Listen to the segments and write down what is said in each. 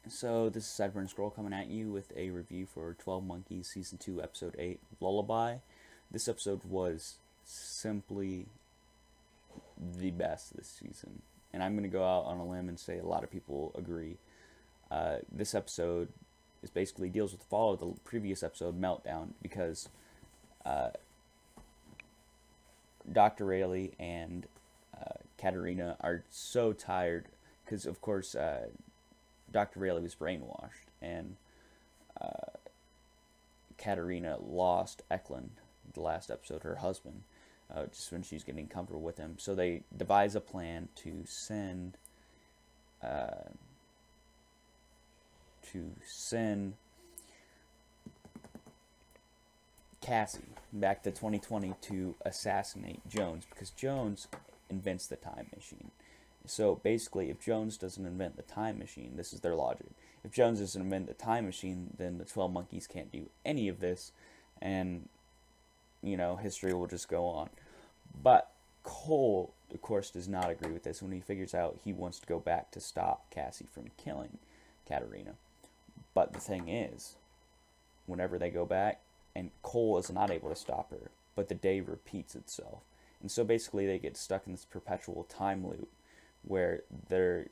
So this is Sideburn Scroll coming at you with a review for 12 Monkeys Season 2 Episode 8, Lullaby. This episode was simply the best this season. And I'm going to go out on a limb and say a lot of people agree. This episode is basically deals with the fall of the previous episode, Meltdown, because Dr. Rayleigh and Katerina are so tired because, of course, Dr. Rayleigh was brainwashed, and Katerina lost Eklund, the last episode, her husband, just when she's getting comfortable with him. So they devise a plan uh, to send Cassie back to 2020 to assassinate Jones, because Jones invents the time machine. So basically, if Jones doesn't invent the time machine, this is their logic. If Jones doesn't invent the time machine, then the 12 Monkeys can't do any of this, and, history will just go on. But Cole, of course, does not agree with this when he figures out he wants to go back to stop Cassie from killing Katerina. But the thing is, whenever they go back, and Cole is not able to stop her, but the day repeats itself. And so basically they get stuck in this perpetual time loop where they're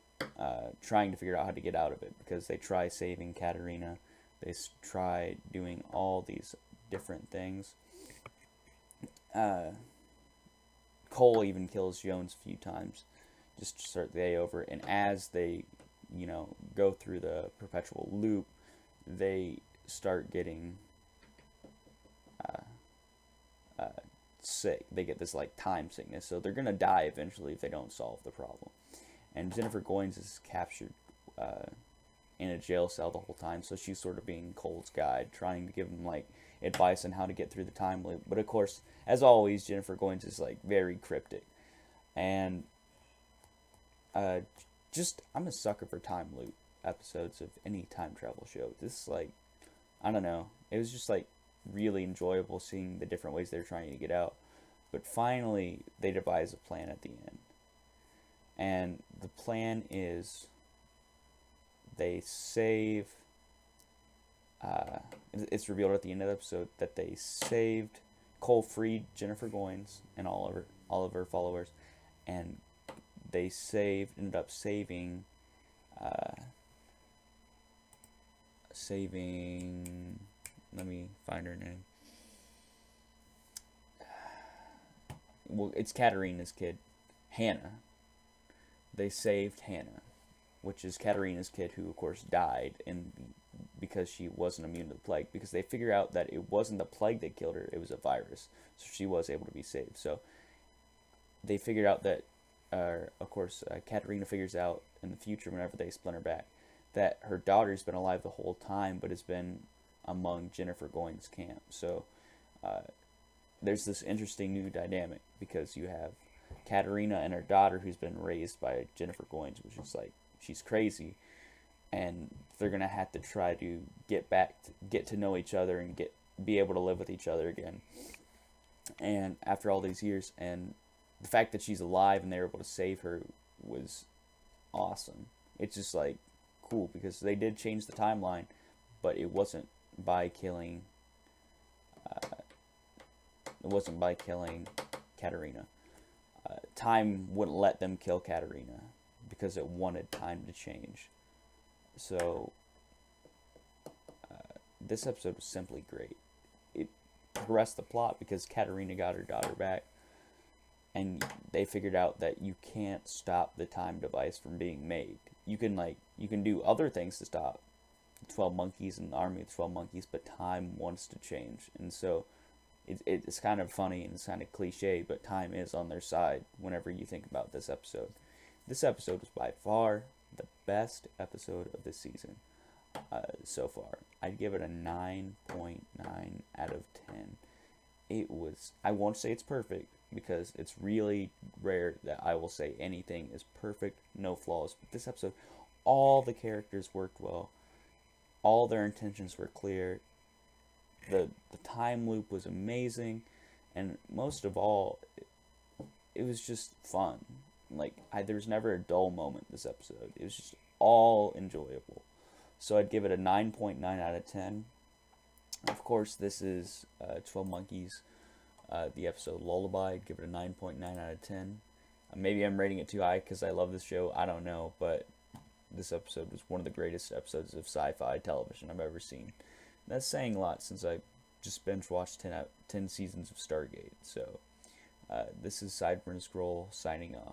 trying to figure out how to get out of it, because they try saving Katerina, they try doing all these different things. Cole even kills Jones a few times just to start the day over, and as they, go through the perpetual loop, they start getting sick. They get this time sickness, so they're gonna die eventually if they don't solve the problem. And Jennifer Goines is captured in a jail cell the whole time, so she's sort of being Cole's guide, trying to give him advice on how to get through the time loop. But of course, as always, Jennifer Goines is very cryptic, and just I'm a sucker for time loop episodes of any time travel show. This I don't know, it was just really enjoyable seeing the different ways they're trying to get out. But finally, they devise a plan at the end. And the plan is they save. It's revealed at the end of the episode that they saved. Cole freed Jennifer Goines and all of her followers, and they ended up saving. Saving. Let me find her name. Well, it's Katerina's kid, Hannah. They saved Hannah, which is Katerina's kid, who of course died because she wasn't immune to the plague. Because they figure out that it wasn't the plague that killed her; it was a virus. So she was able to be saved. So they figured out that, of course, Katerina figures out in the future, whenever they splinter back, that her daughter's been alive the whole time, but has been among Jennifer Goines' camp. So there's this interesting new dynamic, because you have Katerina and her daughter, who's been raised by Jennifer Goines, which is she's crazy, and they're gonna have to try to get to know each other and be able to live with each other again. And after all these years, and the fact that she's alive and they were able to save her was awesome. It's just cool, because they did change the timeline, but it wasn't by killing. It wasn't by killing Katerina. Time wouldn't let them kill Katerina because it wanted time to change. So this episode was simply great. It progressed the plot because Katerina got her daughter back, and they figured out that you can't stop the time device from being made. You can do other things to stop 12 monkeys and the army of 12 monkeys, but time wants to change. And so it's kind of funny and it's kind of cliche, but time is on their side whenever you think about this episode. This episode was by far the best episode of this season so far. I'd give it a 9.9 out of 10. I won't say it's perfect, because it's really rare that I will say anything is perfect, no flaws. But this episode, all the characters worked well. All their intentions were clear. The time loop was amazing, and most of all, it was just fun. There was never a dull moment this episode. It was just all enjoyable. So I'd give it a 9.9 out of 10. Of course, this is 12 Monkeys, the episode Lullaby. I'd give it a 9.9 out of 10. Maybe I'm rating it too high because I love this show. I don't know, but this episode was one of the greatest episodes of sci-fi television I've ever seen. That's saying a lot since I just binge watched 10 seasons of Stargate. So this is Sideburn Scroll signing off.